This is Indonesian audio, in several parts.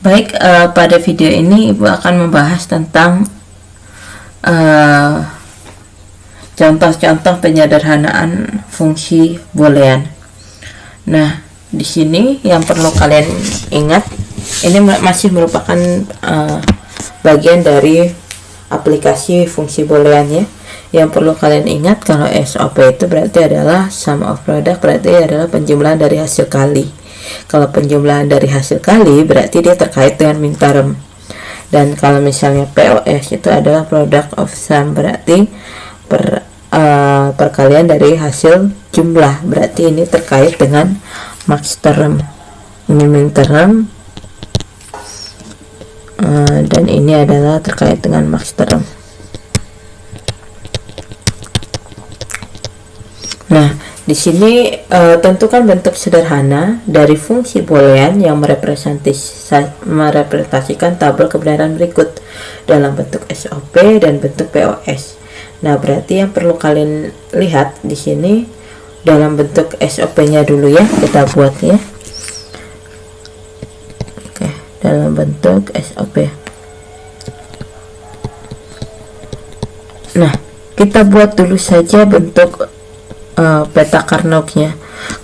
Baik, pada video ini Ibu akan membahas tentang contoh-contoh penyederhanaan fungsi boolean. Nah, di sini yang perlu kalian ingat, ini masih merupakan bagian dari aplikasi fungsi boolean ya. Yang perlu kalian ingat, kalau SOP itu berarti adalah sum of product, berarti adalah penjumlahan dari hasil kali. Kalau penjumlahan dari hasil kali berarti dia terkait dengan minterm. Dan kalau misalnya POS itu adalah product of sum, berarti perkalian dari hasil jumlah, berarti ini terkait dengan maxterm. Ini minterm, dan ini adalah terkait dengan maxterm. Nah, di sini tentukan bentuk sederhana dari fungsi boolean yang merepresentasikan tabel kebenaran berikut dalam bentuk SOP dan bentuk POS. Nah, berarti yang perlu kalian lihat di sini dalam bentuk SOP-nya dulu ya, kita buat ya. Oke, dalam bentuk SOP. Nah, kita buat dulu saja bentuk peta Carnot-nya.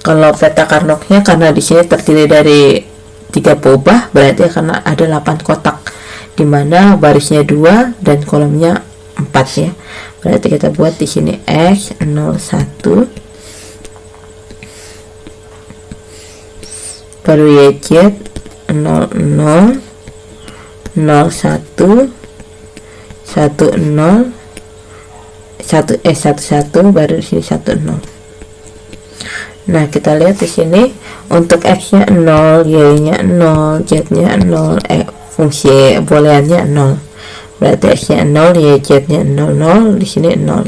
Kalau peta Carnot-nya, karena di sini terdiri dari 3 peubah, berarti akan ada 8 kotak, dimana barisnya 2 dan kolomnya 4 ya. Berarti kita buat di sini X01, baru YZ 00 01 10 11, baru di sini 10. Nah, kita lihat di sini untuk X-nya 0, Y-nya 0, Z-nya 0, fungsi booleannya 0. Berarti X-nya 0, Y-Z-nya 0, di sini 0.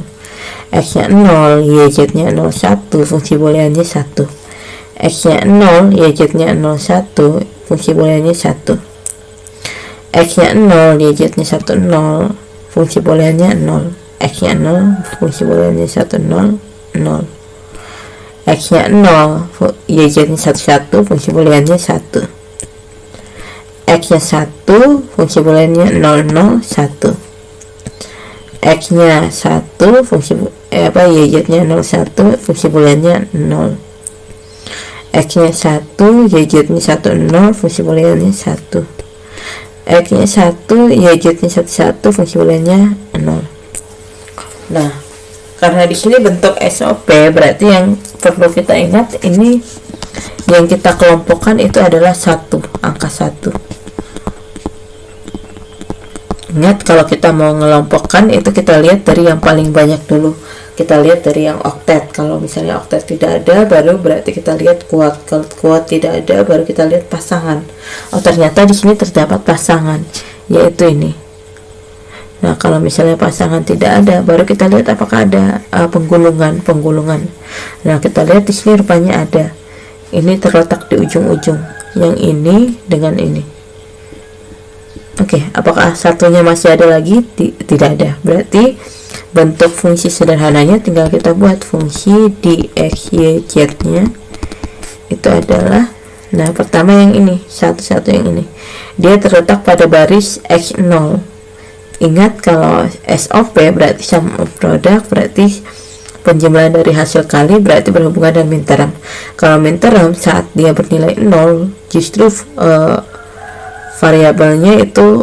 X-nya 0, Y-Z-nya 01, fungsi booleannya 1. X-nya 0, Y-Z-nya 01, fungsi booleannya 1. X-nya 0, Y-Z-nya 10, fungsi booleannya 0. X-nya 0, fungsi booleannya 10, 0. X-nya 0, Y-Z-nya 11, fungsi booleannya 1. X-nya 1, fungsi booleannya 00, 1. X-nya 1, fungsi Y-Z-nya 01, fungsi booleannya 0. X-nya 1, Y-Z-nya 10, fungsi booleannya 1. X-nya 1, Y-Z-nya 11, fungsi booleannya 0. Nah, karena di sini bentuk SOP, berarti yang perlu kita ingat, ini yang kita kelompokkan itu adalah 1, angka 1. Ingat, kalau kita mau ngelompokkan itu kita lihat dari yang paling banyak dulu. Kita lihat dari yang oktet. Kalau misalnya oktet tidak ada, baru berarti kita lihat kuat. Kalau kuat tidak ada, baru kita lihat pasangan. Oh, ternyata di sini terdapat pasangan, yaitu ini. Nah, kalau misalnya pasangan tidak ada, baru kita lihat apakah ada penggulungan. Nah, kita lihat di sini rupanya ada. Ini terletak di ujung-ujung. Yang ini dengan ini. Oke, apakah satunya masih ada lagi? Tidak ada. Berarti bentuk fungsi sederhananya tinggal kita buat fungsi di X, Y, Z-nya. Itu adalah, nah, pertama yang ini, satu yang ini. Dia terletak pada baris X0. Ingat, kalau SOP berarti sum of product, berarti penjumlahan dari hasil kali, berarti berhubungan dengan minterm. Kalau minterm saat dia bernilai 0, justru variabelnya itu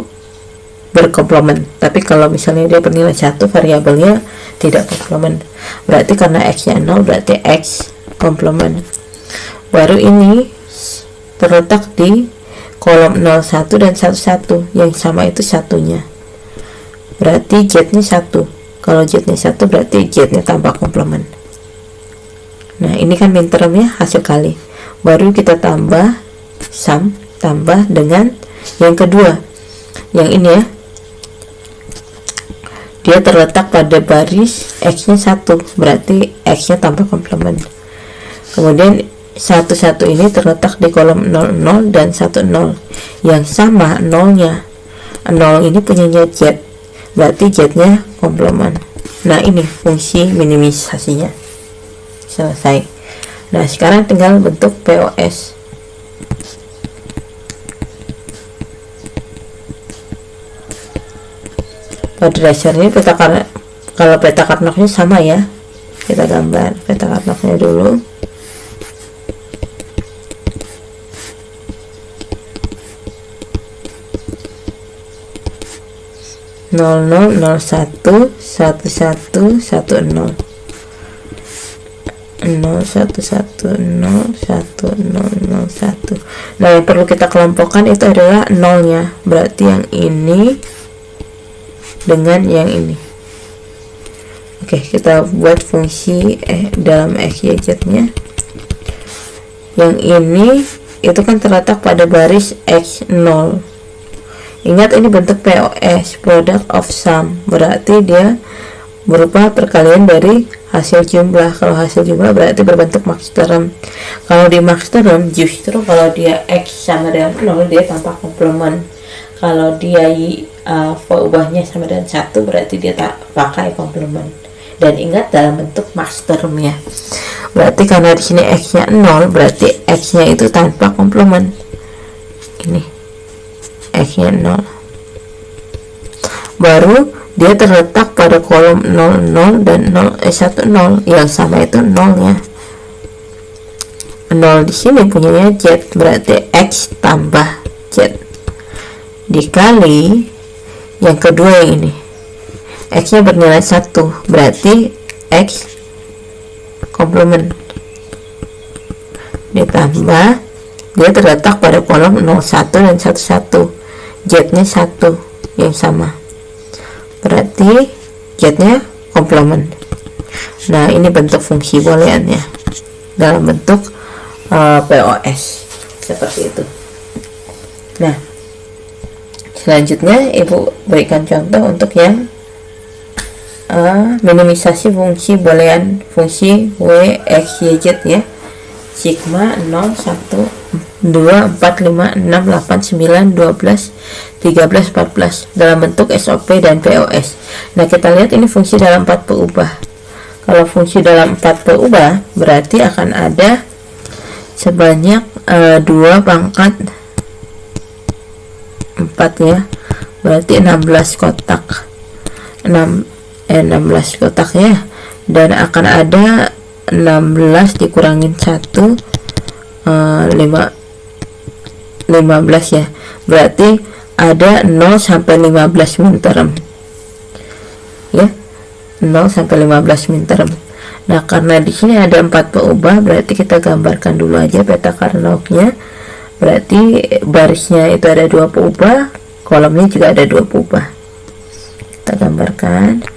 berkomplement. Tapi kalau misalnya dia bernilai 1, variabelnya tidak komplement. Berarti karena X-nya 0, berarti X komplement. Baru ini terletak di kolom 01 dan 11, yang sama itu satunya. Berarti Z-nya 1. Kalau Z-nya 1, berarti Z-nya tambah komplement. Nah, ini kan mintermnya hasil kali. Baru kita tambah sum, tambah dengan yang kedua. Yang ini ya. Dia terletak pada baris X-nya 1. Berarti X-nya tambah komplement. Kemudian 11 ini terletak di kolom 00 dan 10. Yang sama 0-nya. 0 ini punyanya Z. Berarti Z-nya komplement. Nah, ini fungsi minimisasinya selesai. Nah, sekarang tinggal bentuk POS. pada dasarnya peta Karnock, kalau peta Karnocknya sama ya, kita gambar peta Karnocknya dulu. Nol nol nol satu satu satu satu nol 0110101. Nah, yang perlu kita kelompokkan itu adalah nolnya, berarti yang ini dengan yang ini. Oke, kita buat fungsi dalam XYZ nya. Yang ini itu kan terletak pada baris X0. Ingat, ini bentuk POS, product of sum, berarti dia berupa perkalian dari hasil jumlah. Kalau hasil jumlah berarti berbentuk max term. Kalau di max term, justru kalau dia X sama dengan 0, dia tanpa komplement. Kalau dia ubahnya sama dengan 1, berarti dia tak pakai komplement. Dan ingat, dalam bentuk max term ya. Berarti karena di sini X-nya 0, berarti X-nya itu tanpa komplement. Ini X-nya 0. Baru dia terletak pada kolom 00 dan 10 yang sama itu 0-nya. 0 di sini punyanya Z, berarti X tambah Z dikali yang kedua yang ini. X-nya bernilai 1, berarti X komplement ditambah dia terletak pada kolom 01 dan 11. Z-nya 1 yang sama, berarti Z-nya komplement. Nah, ini bentuk fungsi booleannya dalam bentuk POS seperti itu. Nah, selanjutnya Ibu berikan contoh untuk yang minimisasi fungsi boolean fungsi W, X, Y, Z ya. Sigma 0, 1, 2, 4, 5, 6, 8, 9, 12, 13, 14 dalam bentuk SOP dan POS. Nah, kita lihat ini fungsi dalam 4 berubah. Kalau fungsi dalam 4 berubah, berarti akan ada sebanyak 2 pangkat 4 ya. Berarti 16 kotak. 16 kotak ya. Dan akan ada 16 dikurangin 1, 15 ya. Berarti ada 0 sampai 15 minterm ya, 0 sampai 15 minterm. Nah, karena di sini ada 4 berubah, berarti kita gambarkan dulu aja peta Karnocknya. Berarti barisnya itu ada 2 berubah, kolomnya juga ada 2 berubah. Kita gambarkan.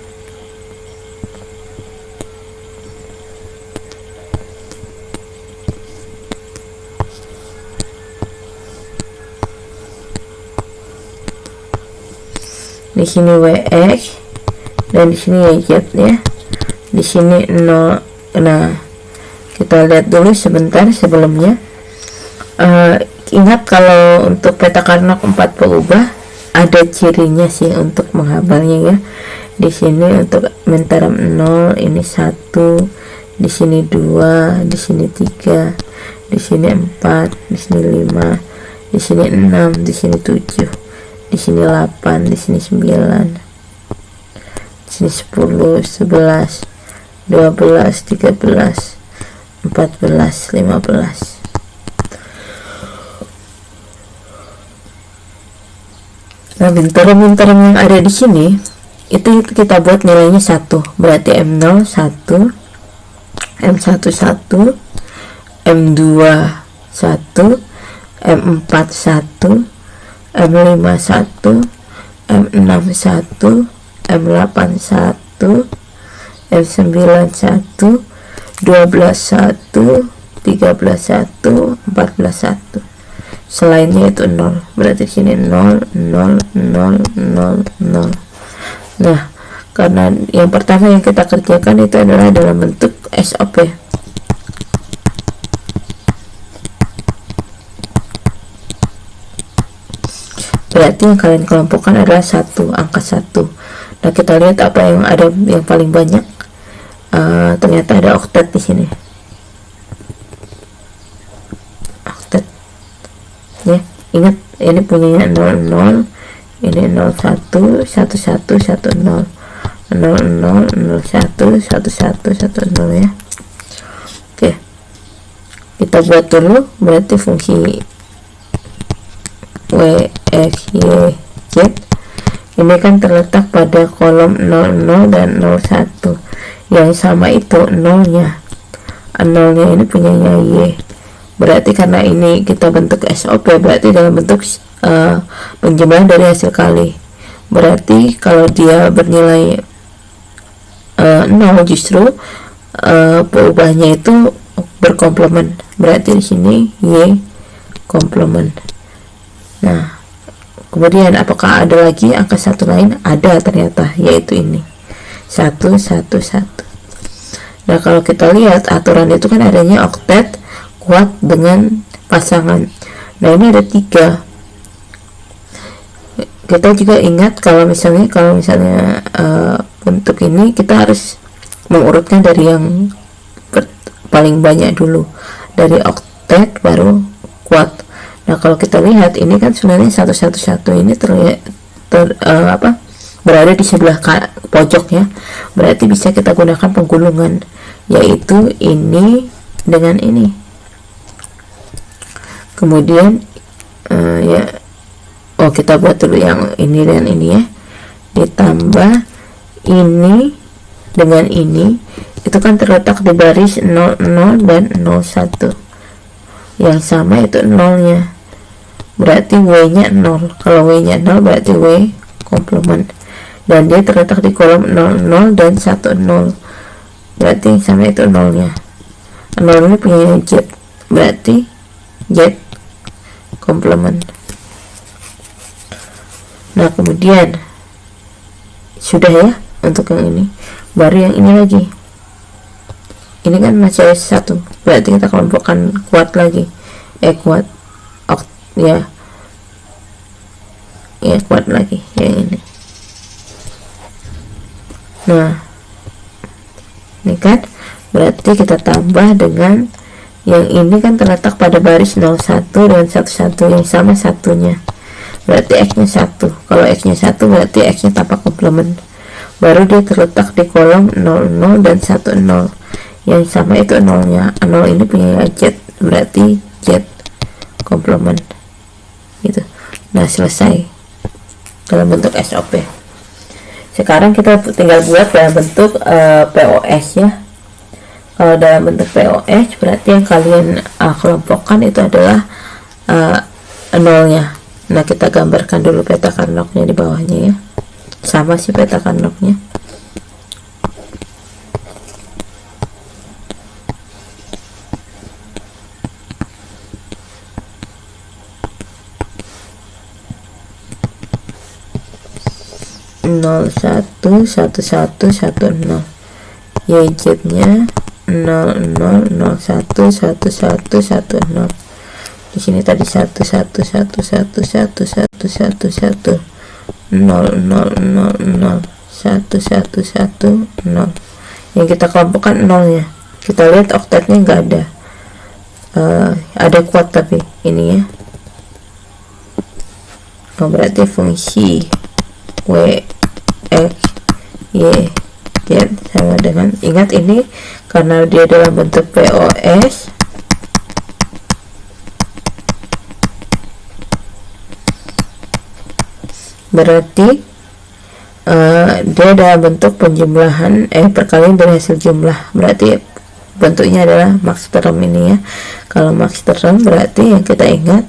Di sini WX dan di sini YZ ya. Di sini 0. Nah, kita lihat dulu sebentar sebelumnya. Ingat, kalau untuk peta Karnock 4 berubah ada cirinya sih untuk menghafalnya ya. Di sini untuk minterm 0, ini 1, di sini 2, di sini 3, di sini 4, di sini 5, di sini 6, di sini 7, di sini 8, di sini 9, di sini 10, 11, 12, 13, 14, 15. Nah, minterm yang ada di sini itu kita buat nilainya 1, berarti M0 1, M1 1, M2 1, M4 1, M5 1, M6 1, M8 1, M9 1, 12 1, 13 1, 14 1. Selainnya itu 0, berarti sini 0, 0, 0, 0, 0. Nah, karena yang pertama yang kita kerjakan itu adalah dalam bentuk SOP. Berarti yang kalian kelompokkan adalah 1, angka 1. Nah, kita lihat apa yang ada yang paling banyak. Ternyata ada oktet di sini. Oktet. Ya, ingat ini punyanya 00, ini 01 11 10 00 01 11 10 ya. Oke, kita buat dulu. Berarti fungsi w x y z ini kan terletak pada kolom 00 dan 01. Yang sama itu nolnya ini punyanya y. Berarti karena ini kita bentuk SOP, berarti dalam bentuk penjumlahan dari hasil kali. Berarti kalau dia bernilai 0, justru perubahannya itu berkomplement. Berarti di sini y komplement. Nah, kemudian apakah ada lagi angka satu lain? Ada ternyata, yaitu ini 111. Nah, kalau kita lihat aturan itu kan adanya oktet, kuat dengan pasangan. Nah, ini ada 3. Kita juga ingat kalau misalnya bentuk ini kita harus mengurutkan dari yang paling banyak dulu, dari oktet baru kuat. Nah, kalau kita lihat ini kan sebenarnya 111 ini berada di sebelah pojok ya. Berarti bisa kita gunakan penggulungan, yaitu ini dengan ini. Kemudian kita buat dulu yang ini dan ini ya, ditambah ini dengan ini, itu kan terletak di baris 00 dan 01. Yang sama itu nolnya, berarti w nya 0. Kalau w nya 0 berarti w komplement, dan dia terletak di kolom 00 dan 10. Berarti yang sama itu nolnya. 0 ini punya z, berarti z komplement. Nah, kemudian sudah ya untuk yang ini. Baru yang ini lagi, ini kan masih ada 1, berarti kita kelompokkan kuat lagi, kuat ya kuat lagi yang ini. Nah, ini kan berarti kita tambah dengan yang ini kan terletak pada baris 01 dan 11, yang sama satunya, berarti x nya 1. Kalau x nya 1 berarti x nya tanpa komplement, baru dia terletak di kolom 00 dan 10. Yang sama itu nolnya. 0 ini punya z, berarti z komplement gitu. Nah, selesai dalam bentuk SOP. Sekarang kita tinggal buat dalam bentuk POS ya. Kalau dalam bentuk POS berarti yang kalian kelompokkan itu adalah nolnya. Nah, kita gambarkan dulu peta Carnot-nya di bawahnya ya. Sama sih peta Carnot-nya. Nol 1 11 10, YZ nya 00 01 11 10. Di sini tadi 1 1 1 1 1 1 1 1 0 0 0 0 1 1 1 0. Yang kita kelompokkan nolnya. Kita lihat oktetnya nggak ada. Ada kuat tapi ini ya. Berarti fungsi w x y z sama dengan, ingat ini karena dia dalam bentuk POS, berarti dia dalam bentuk penjumlahan perkalian dari hasil jumlah, berarti bentuknya adalah max term ini ya. Kalau max term berarti yang kita ingat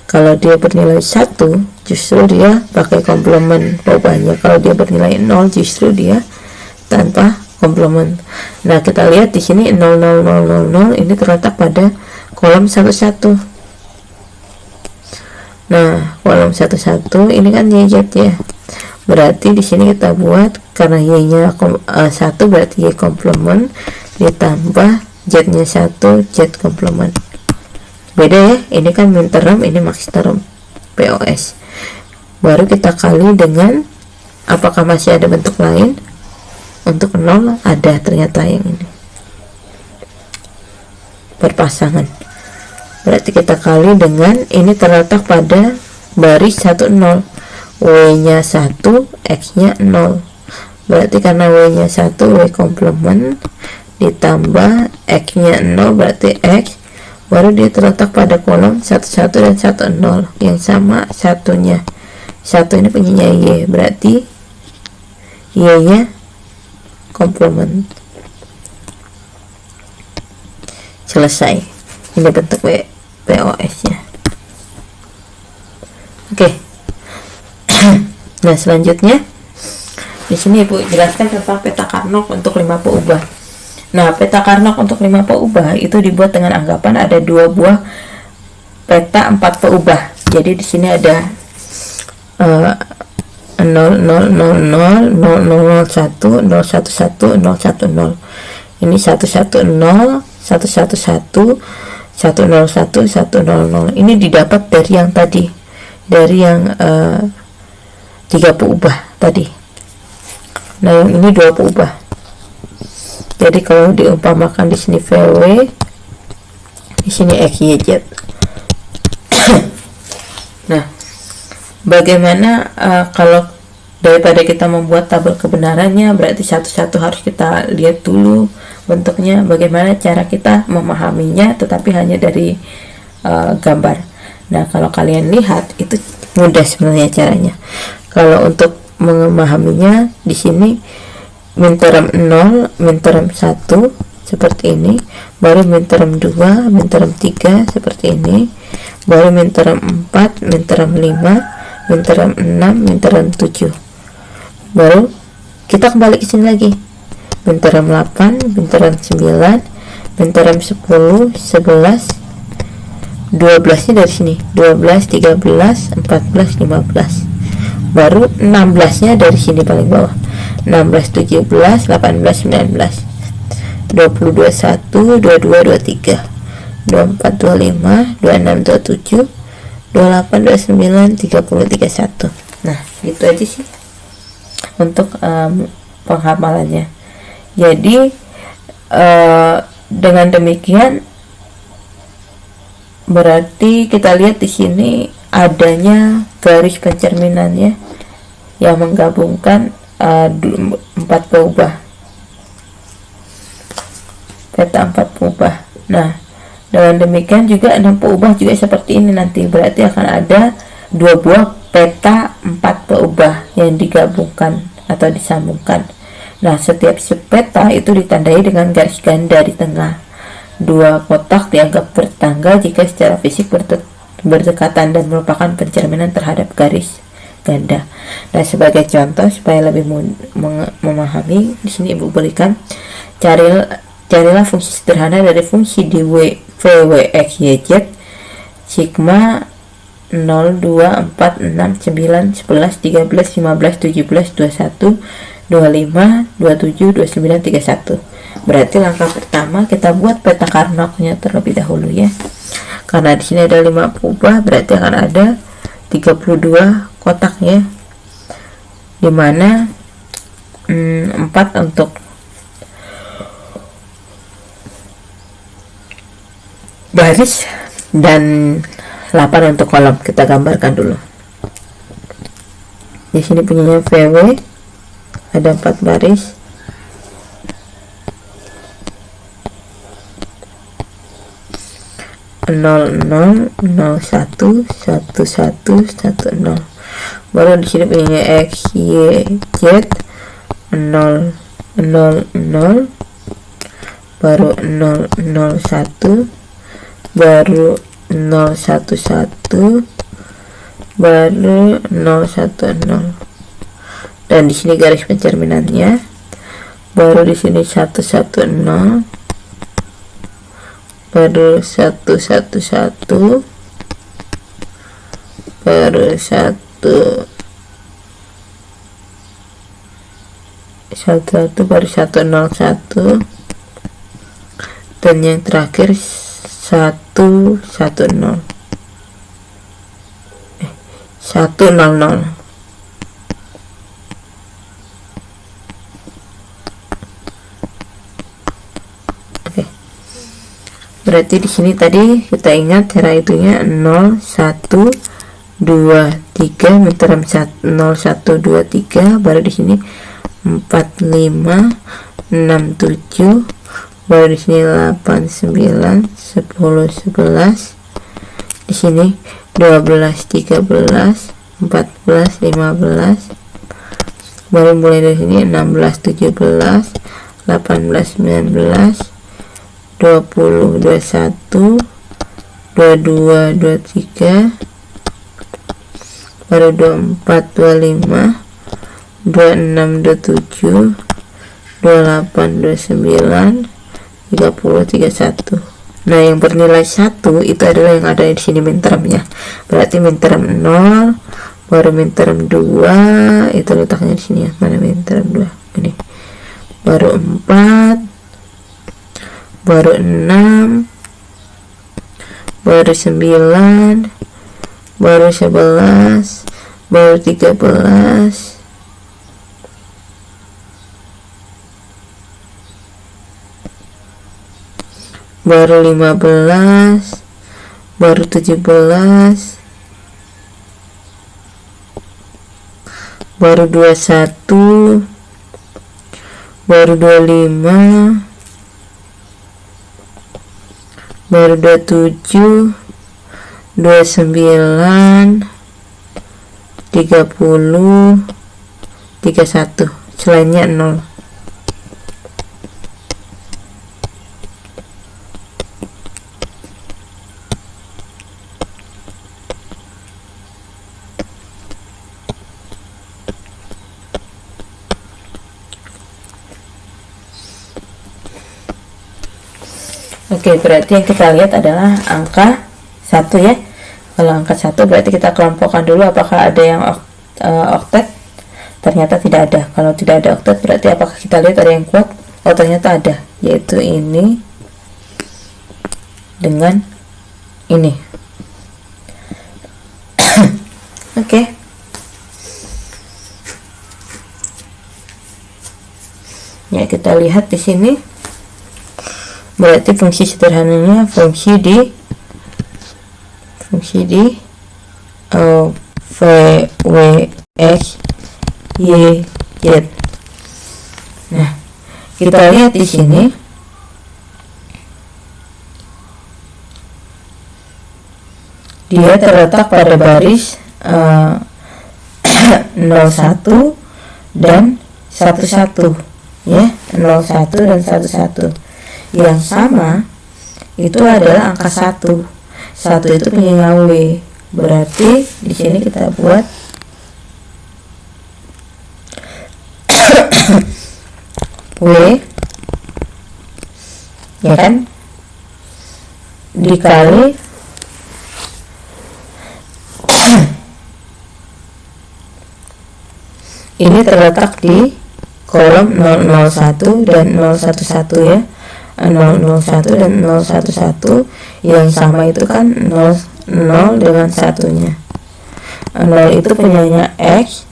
kalau dia bernilai 1 justru dia pakai komplement perubahannya, kalau dia bernilai 0 justru dia tanpa komplement. Nah, kita lihat di sini 00000 ini terletak pada kolom 11. Nah, kolom 11 ini kan YZ ya. Berarti di sini kita buat karena Y-nya 1 berarti Y komplement ditambah Z-nya 1 Z komplement. Beda ya, ini kan min term, ini max term POS. Baru kita kali dengan, apakah masih ada bentuk lain? Untuk 0 ada ternyata yang ini berpasangan, berarti kita kali dengan ini terletak pada baris 10. W-nya 1, X-nya 0. Berarti karena W-nya 1, W komplement ditambah X-nya 0, berarti X, baru dia terletak pada kolom 11 dan 10 yang sama satunya. 1 ini punyanya Y, berarti Y-nya komplement. Selesai. Ini bentuk POS-nya. Oke. Nah, selanjutnya di sini Ibu jelaskan tentang peta Carnot untuk 5 peubah. Nah, peta Carnot untuk 5 peubah itu dibuat dengan anggapan ada 2 buah peta 4 peubah. Jadi di sini ada 0000, 0001, 011, 010. Ini 110, 111, 101, 100. Ini didapat dari yang tadi, dari yang 3 peubah tadi. Nah, yang ini 2 peubah. Jadi kalau diumpamakan di sini VW, di sini XYZ. Nah, bagaimana kalau daripada kita membuat tabel kebenarannya, berarti satu-satu harus kita lihat dulu bentuknya, bagaimana cara kita memahaminya, tetapi hanya dari gambar. Nah, kalau kalian lihat itu mudah sebenarnya caranya. Kalau untuk memahaminya di sini min term 0, min term 1 seperti ini, baru min term 2, min term 3 seperti ini, baru min term 4, min term 5, min term 6, min term 7. Baru kita kembali ke sini lagi. Min term 8, min term 9, min term 10, 11, 12 nya dari sini, 12, 13, 14, 15. Baru 16 nya dari sini paling bawah, 16, 17, 18, 19, 20, 21, 22, 23, 24, 25, 26, 27, 28, 29, 30, 31. Nah, gitu aja sih untuk penghafalannya. Jadi dengan demikian berarti kita lihat di sini adanya garis pencerminannya yang menggabungkan 4 peubah, peta 4 peubah. Nah, dengan demikian juga 6 peubah juga seperti ini nanti, berarti akan ada 2 buah peta 4 peubah yang digabungkan atau disambungkan. Nah, setiap peta itu ditandai dengan garis ganda di tengah. 2 kotak dianggap bertetangga jika secara fisik berdekatan dan merupakan pencerminan terhadap garis ganda. Nah, sebagai contoh supaya lebih memahami, di sini Ibu berikan carilah fungsi sederhana dari fungsi di VWXYZ sigma 0, 2, 4, 6, 9, 11, 13, 15, 17, 21, 25, 27, 29, 31. Berarti langkah pertama kita buat peta Carnotnya terlebih dahulu ya. Karena di sini ada 5 peubah, berarti akan ada 32 kotak ya. Dimana 4 untuk baris dan 8 untuk kolom. Kita gambarkan dulu. Di sini punyanya VW, ada 4 baris. Nol, 1, 1, 1, 1, 0. Baru di sini punyanya X, Y, Z 0, 0, 0, baru 0, 0, 1, baru 0, 1, 1, baru 0, 1, 0. Dan di sini garis pencerminannya, baru di sini 1, 1, 0, baru 1, 1, 1, baru 1, 1, baru 1, 0, 1, dan yang terakhir 1, 1, 0, 1, 0, 0. Berarti di sini tadi kita ingat cara itunya 0, 1, 2, 3, 3, min term 0, 1, 2, 3, baru di sini 4, 5, 6, 7, baru di sini 8, 9, 10, 11, di sini 12, 13, 14, 15, baru mulai dari sini 16, 17, 18, 19, 20, 21, 22, 23, baru 24, 25, 26, 27, 28, 29, 30, 31. Nah, yang bernilai 1 itu adalah yang ada di sini min termnya. Berarti min term 0, baru min term 2 itu letaknya di sini ya. Mana min term 2? Ini. Baru 4, baru 6, baru 9, baru 11, baru 13, baru 15, baru 17, baru 21, baru 25, baru 27, 29, 30, 31. Selainnya 0. Oke, berarti yang kita lihat adalah angka 1 ya. Kalau angka 1 berarti kita kelompokkan dulu apakah ada yang oktet. Ternyata tidak ada. Kalau tidak ada oktet berarti apakah kita lihat ada yang kuat? Oh, ternyata ada, yaitu ini dengan ini. Oke. Ya, kita lihat di sini. Berarti fungsi sederhananya fungsi di v, w, x, y, z. Nah, kita lihat di sini dia terletak pada baris 01 dan 11 ya, 01 dan 11. Yang sama itu adalah angka 1. 1 itu punya W. Berarti di sini kita buat W ya kan, dikali ini terletak di kolom 001 dan 011 ya. 001 dan 011 yang sama itu kan 0 dengan satunya. 0 itu punyanya X,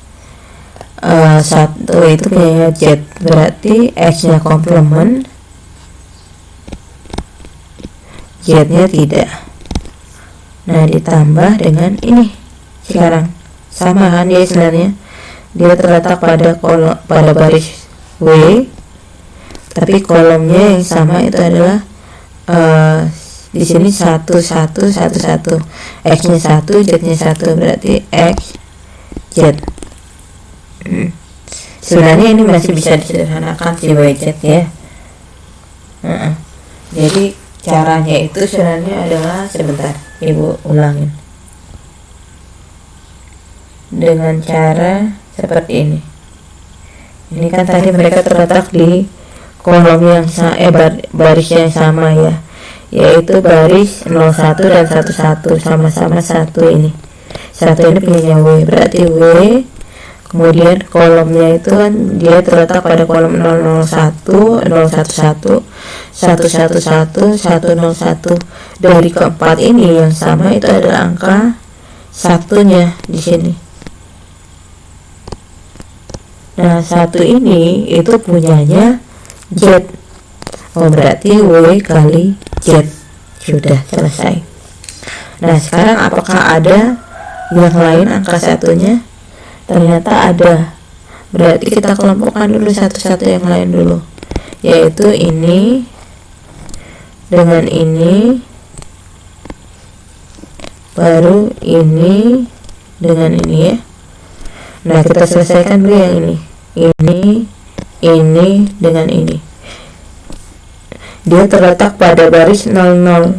1 itu punyanya Z. Berarti X nya komplement, Z nya tidak. Nah, ditambah dengan ini sekarang sama kan dia sebenarnya. Dia terletak pada baris W, tapi kolomnya yang sama itu adalah di sini 1 1 1 1, x nya 1, z nya 1, berarti x z. Sebenarnya ini masih bisa disederhanakan si YZ ya. Jadi caranya itu sebenarnya adalah, sebentar ibu ulangin, dengan cara seperti ini. Ini kan tadi mereka terletak di kolom yang baris yang sama ya, yaitu baris 01 dan 11, sama-sama 1 ini. 1 ini punya W, berarti W, kemudian kolomnya itu kan dia terletak pada kolom 001, 011, 111, 101. Dari keempat ini yang sama itu adalah angka satunya di sini. Nah, 1 ini itu punyanya Z. Oh, berarti W kali Z. Sudah selesai. Nah, sekarang apakah ada yang lain angka satunya ternyata ada. Berarti kita kelompokkan dulu satu-satu yang lain dulu, yaitu ini dengan ini, baru ini dengan ini ya. Nah, kita selesaikan dulu yang ini dengan ini. Dia terletak pada baris 00.